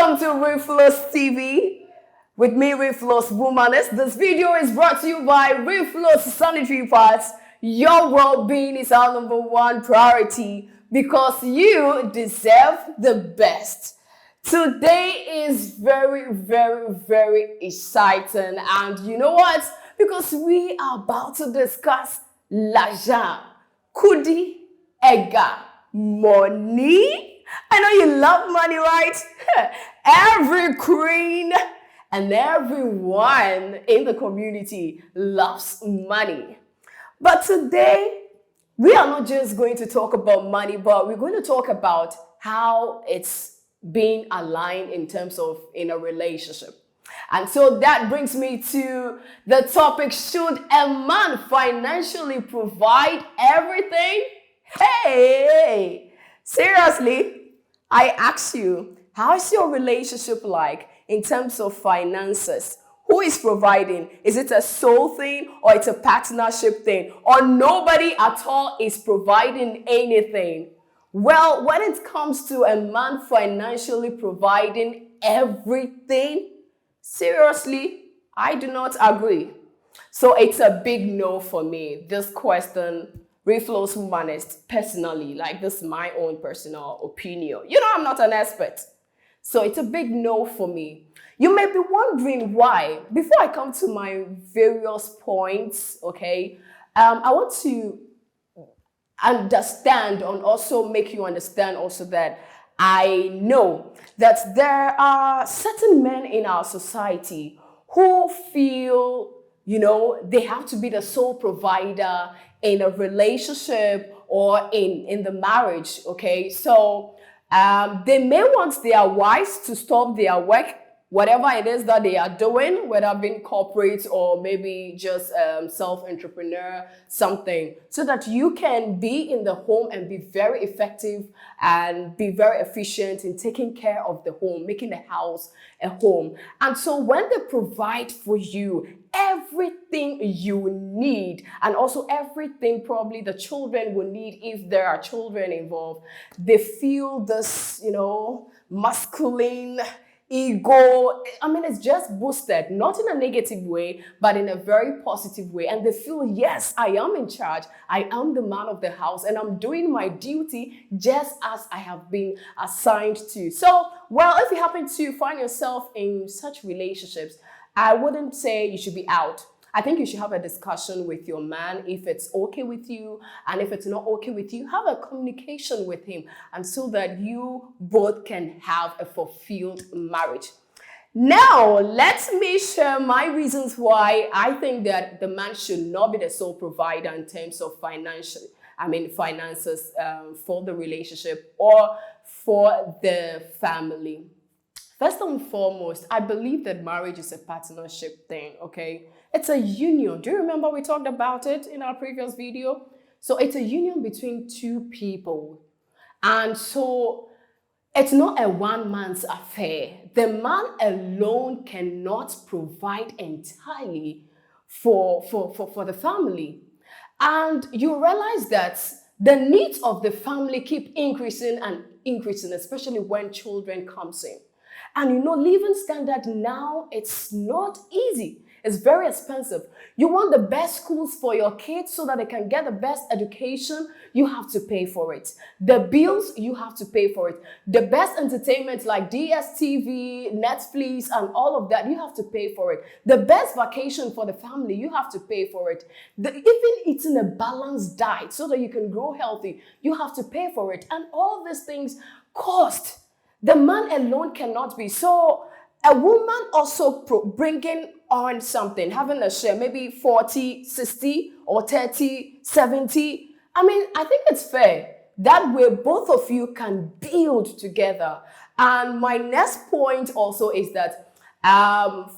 Welcome to Reflo'S TV with me, Reflo'S Womanist. This video is brought to you by Reflo'S Sanitary Pads. Your well-being is our number one priority because you deserve the best. Today is very, very, very exciting, and you know what? Because we are about to discuss l'argent, kudi, ega, money. I know you love money, right? Every queen and everyone in the community loves money. But today, we are not just going to talk about money, but we're going to talk about how it's being aligned in terms of in a relationship. And so that brings me to the topic, should a man financially provide everything? Hey, seriously, I ask you, how is your relationship like in terms of finances? Who is providing? Is it a soul thing or it's a partnership thing? Or nobody at all is providing anything? Well, when it comes to a man financially providing everything, seriously, I do not agree. So it's a big no for me. This question, Reflo'S Womanist, personally, like this is my own personal opinion. You know, I'm not an expert. So it's a big no for me. You may be wondering why. Before I come to my various points, okay, I want to understand and also make you understand also that I know that there are certain men in our society who feel, you know, they have to be the sole provider in a relationship or in the marriage, okay? So they may want their wives to stop their work, whatever it is that they are doing, whether being corporate or maybe just self-entrepreneur, something, so that you can be in the home and be very effective and be very efficient in taking care of the home, making the house a home. And so when they provide for you everything you need, and also everything probably the children will need if there are children involved, they feel this, you know, masculine ego. I mean, it's just boosted, not in a negative way, but in a very positive way. And they feel, yes, I am in charge. I am the man of the house and I'm doing my duty just as I have been assigned to. So, well, if you happen to find yourself in such relationships, I wouldn't say you should be out. I think you should have a discussion with your man if it's okay with you, and if it's not okay with you, have a communication with him, and so that you both can have a fulfilled marriage. Now, let me share my reasons why I think that the man should not be the sole provider in terms of finances for the relationship or for the family. First and foremost, I believe that marriage is a partnership thing, okay? It's a union. Do you remember we talked about it in our previous video? So it's a union between two people. And so it's not a one-man's affair. The man alone cannot provide entirely for the family. And you realize that the needs of the family keep increasing and increasing, especially when children comes in. And you know, living standard now, it's not easy. It's very expensive. You want the best schools for your kids so that they can get the best education, you have to pay for it. The bills, you have to pay for it. The best entertainment like DSTV, Netflix, and all of that, you have to pay for it. The best vacation for the family, you have to pay for it. Even eating a balanced diet so that you can grow healthy, you have to pay for it. And all these things cost. The man alone cannot be. So a woman also bringing on something, having a share, maybe 40, 60 or 30, 70. I mean, I think it's fair. That way, both of you can build together. And my next point also is that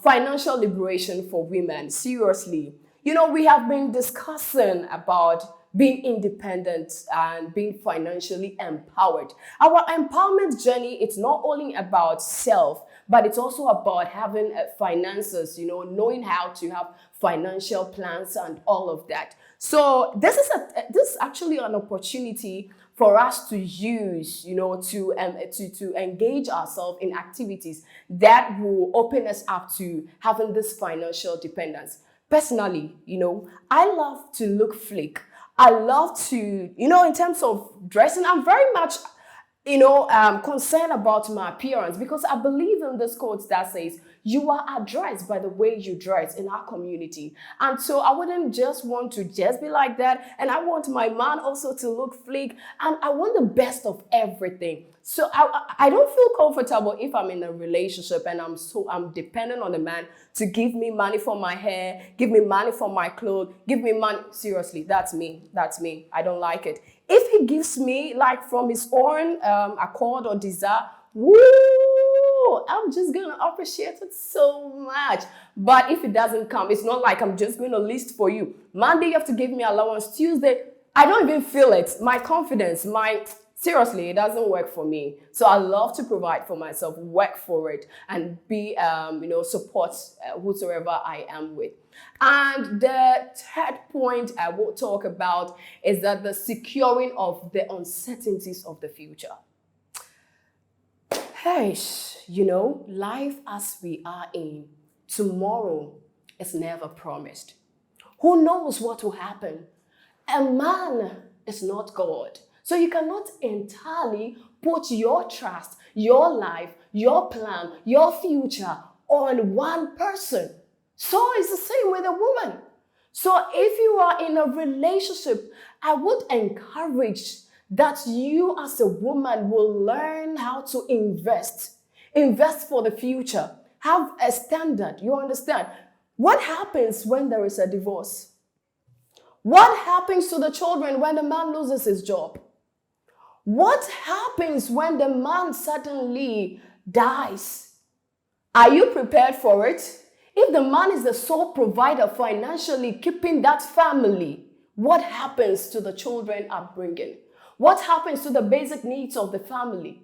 financial liberation for women, seriously. You know, we have been discussing about being independent and being financially empowered. Our empowerment journey, it's not only about self, but it's also about having finances, you know, knowing how to have financial plans and all of that. So this is actually an opportunity for us to use, to engage ourselves in activities that will open us up to having this financial dependence. Personally, I love to look flick. I love to, in terms of dressing, I'm very much concerned about my appearance, because I believe in this quote that says, you are addressed by the way you dress in our community. And so I wouldn't just want to just be like that. And I want my man also to look fleek. And I want the best of everything. So I don't feel comfortable if I'm in a relationship and I'm dependent on a man to give me money for my hair, give me money for my clothes, give me money. Seriously, that's me. That's me. I don't like it. If he gives me like from his own accord or desire, woo, I'm just going to appreciate it so much. But if it doesn't come, it's not like I'm just going to list for you. Monday, you have to give me allowance. Tuesday, I don't even feel it. My confidence, seriously, it doesn't work for me. So I love to provide for myself, work for it, and be, support whosoever I am with. And the third point I will talk about is that the securing of the uncertainties of the future. Hey, life as we are in, tomorrow is never promised. Who knows what will happen? A man is not God. So you cannot entirely put your trust, your life, your plan, your future on one person. So it's the same with a woman. So if you are in a relationship, I would encourage that you as a woman will learn how to invest for the future, have a standard. You understand? What happens when there is a divorce? What happens to the children when the man loses his job? What happens when the man suddenly dies? Are you prepared for it? If the man is the sole provider financially keeping that family, what happens to the children upbringing? What happens to the basic needs of the family?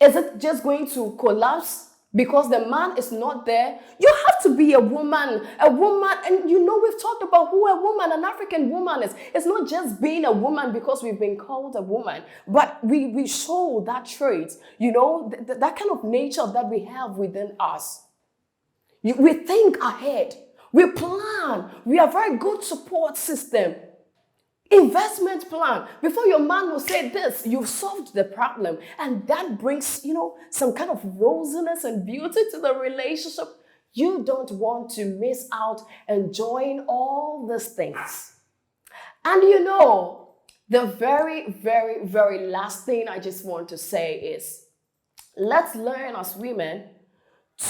Is it just going to collapse because the man is not there? You have to be a woman, and we've talked about who a woman, an African woman is. It's not just being a woman because we've been called a woman, but we show that trait, that kind of nature that we have within us. We think ahead. We plan. We are a very good support system. Investment plan. Before your man will say this, you've solved the problem. And that brings, some kind of rosiness and beauty to the relationship. You don't want to miss out enjoying all these things. And the very, very, very last thing I just want to say is, let's learn as women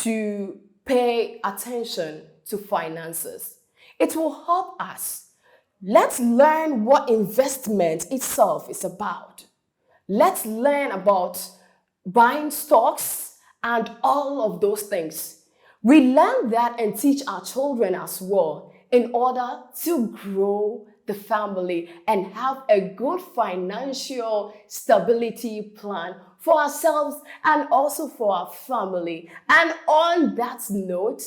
to pay attention to finances. It will help us. Let's learn what investment itself is about. Let's learn about buying stocks and all of those things. We learn that and teach our children as well in order to grow the family and have a good financial stability plan for ourselves and also for our family. And on that note,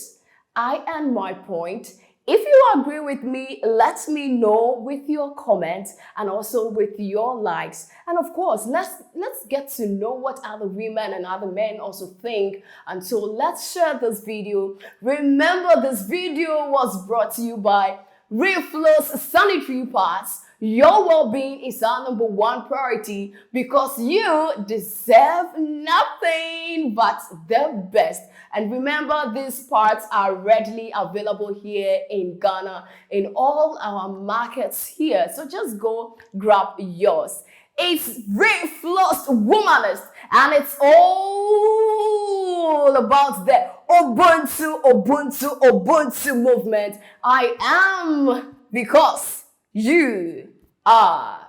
I end my point. If you agree with me, let me know with your comments and also with your likes. And of course, let's get to know what other women and other men also think. And so let's share this video. Remember, this video was brought to you by Reflo'S sanitary pads. Your well-being is our #1 priority because you deserve nothing but the best. And remember, these parts are readily available here in Ghana in all our markets here. So just go grab yours. It's Reflo'S Womanist, and it's all about the Ubuntu movement. I am because you are.